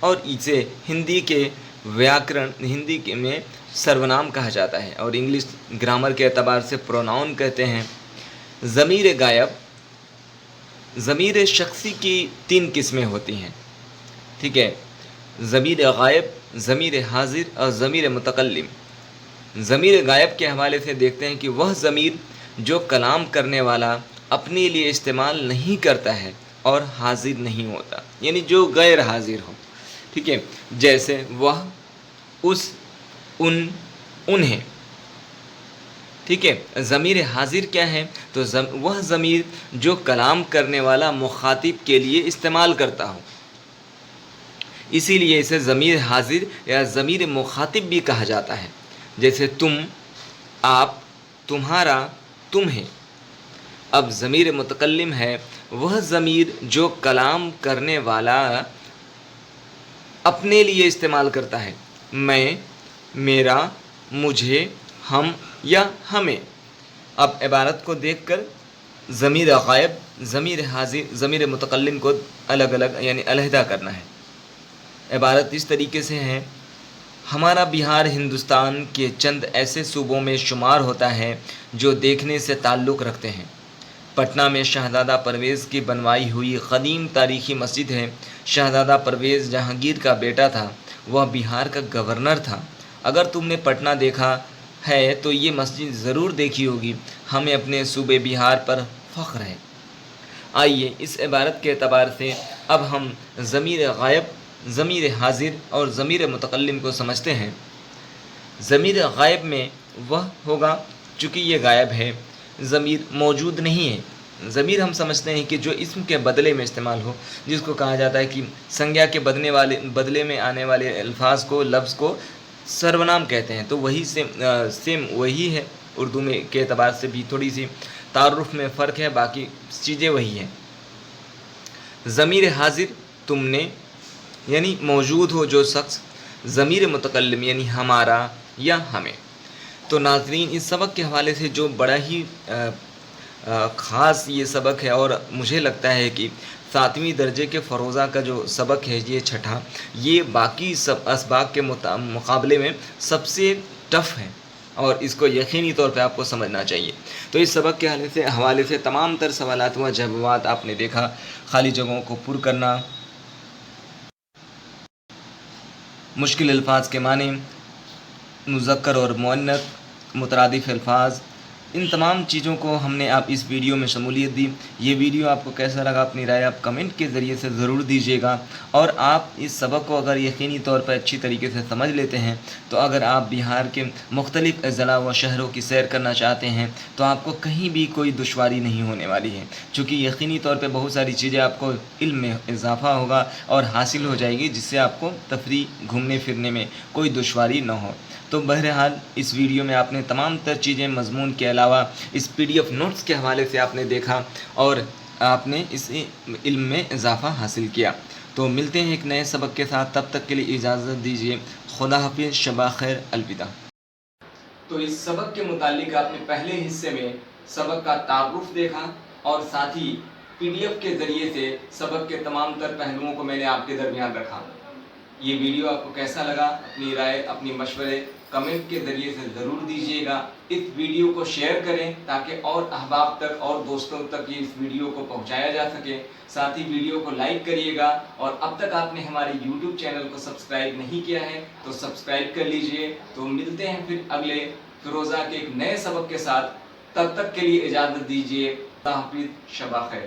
S2: اور اسے ہندی کے ویاکرن میں سرونام کہا جاتا ہے اور انگلش گرامر کے اعتبار سے پروناؤن کہتے ہیں. ضمیر غائب، ضمیر شخصی کی 3 قسمیں ہوتی ہیں. ٹھیک ہے، ضمیر غائب، ضمیر حاضر اور ضمیر متکلم. ضمیر غائب کے حوالے سے دیکھتے ہیں کہ وہ ضمیر جو کلام کرنے والا اپنے لیے استعمال نہیں کرتا ہے اور حاضر نہیں ہوتا، یعنی جو غیر حاضر ہو. ٹھیک ہے، جیسے وہ، اس، ان، انہیں. ٹھیک ہے، ضمیر حاضر کیا ہے؟ تو وہ ضمیر جو کلام کرنے والا مخاطب کے لیے استعمال کرتا ہو، اسی لیے اسے ضمیر حاضر یا ضمیر مخاطب بھی کہا جاتا ہے. جیسے تم، آپ، تمہارا، تمہیں. اب ضمیر متکلم ہے وہ ضمیر جو کلام کرنے والا اپنے لیے استعمال کرتا ہے، میں، میرا، مجھے، ہم یا ہمیں. اب عبارت کو دیکھ کر ضمیر غائب، ضمیر حاضر، ضمیر متکلم کو الگ الگ یعنی علیحدہ کرنا ہے. عبارت اس طریقے سے ہے ہمارا بہار ہندوستان کے چند ایسے صوبوں میں شمار ہوتا ہے جو دیکھنے سے تعلق رکھتے ہیں. پٹنہ میں شہزادہ پرویز کی بنوائی ہوئی قدیم تاریخی مسجد ہے. شہزادہ پرویز جہانگیر کا بیٹا تھا، وہ بہار کا گورنر تھا. اگر تم نے پٹنہ دیکھا ہے تو یہ مسجد ضرور دیکھی ہوگی. ہمیں اپنے صوبے بہار پر فخر ہے. آئیے اس عبارت کے اعتبار سے اب ہم ضمیر غائب، ضمیر حاضر اور ضمیر متکلم کو سمجھتے ہیں. ضمیر غائب میں وہ ہوگا، چونکہ یہ غائب ہے، ضمیر موجود نہیں ہے. ضمیر ہم سمجھتے ہیں کہ جو اسم کے بدلے میں استعمال ہو، جس کو کہا جاتا ہے کہ سنجھا کے بدلے میں آنے والے الفاظ کو، لفظ کو سرونام کہتے ہیں. تو وہی سیم وہی ہے. اردو میں کے اعتبار سے بھی تھوڑی سی تعارف میں فرق ہے، باقی چیزیں وہی ہیں. ضمیر حاضر تم نے یعنی موجود ہو جو شخص. ضمیر متکلم یعنی ہمارا یا ہمیں. تو ناظرین اس سبق کے حوالے سے جو بڑا ہی خاص یہ سبق ہے اور مجھے لگتا ہے کہ 7ویں درجے کے فروزہ کا جو سبق ہے یہ چھٹا، یہ باقی سب اسباق کے مقابلے میں سب سے ٹف ہے. اور اس کو یقینی طور پہ آپ کو سمجھنا چاہیے۔ تو اس سبق کے حوالے سے تمام تر سوالات و جوابات آپ نے دیکھا، خالی جگہوں کو پر کرنا، مشکل الفاظ کے معنی، مذکر اور مؤنث، مترادف الفاظ، ان تمام چیزوں کو ہم نے آپ اس ویڈیو میں شمولیت دی۔ یہ ویڈیو آپ کو کیسا لگا اپنی رائے آپ کمنٹ کے ذریعے سے ضرور دیجیے گا، اور آپ اس سبق کو اگر یقینی طور پر اچھی طریقے سے سمجھ لیتے ہیں تو اگر آپ بہار کے مختلف اضلاع و شہروں کی سیر کرنا چاہتے ہیں تو آپ کو کہیں بھی کوئی دشواری نہیں ہونے والی ہے، چونکہ یقینی طور پہ بہت ساری چیزیں آپ کو علم میں اضافہ ہوگا اور حاصل ہو جائے گی، جس سے آپ کو تفریح گھومنے پھرنے میں کوئی دشواری نہ ہو۔ تو بہرحال اس ویڈیو میں آپ نے تمام تر چیزیں مضمون کے علاوہ اس PDF نوٹس کے حوالے سے آپ نے دیکھا اور آپ نے اس علم میں اضافہ حاصل کیا۔ تو ملتے ہیں ایک نئے سبق کے ساتھ، تب تک کے لیے اجازت دیجیے، خدا حافظ، شب خیر، الوداع۔
S1: تو اس سبق کے متعلق آپ نے پہلے حصے میں سبق کا تعارف دیکھا اور ساتھ ہی PDF کے ذریعے سے سبق کے تمام تر پہلوؤں کو میں نے آپ کے درمیان رکھا۔ یہ ویڈیو آپ کو کیسا لگا اپنی رائے اپنی مشورے کمنٹ کے ذریعے سے ضرور دیجیے گا۔ اس ویڈیو کو شیئر کریں تاکہ اور احباب تک اور دوستوں تک اس ویڈیو کو پہنچایا جا سکے۔ ساتھ ہی ویڈیو کو لائک کریے گا، اور اب تک آپ نے ہمارے YouTube چینل کو سبسکرائب نہیں کیا ہے تو سبسکرائب کر لیجئے۔ تو ملتے ہیں پھر اگلے فیروزہ کے ایک نئے سبق کے ساتھ، تب تک کے لیے اجازت دیجیے، خدا حافظ، شب خیر۔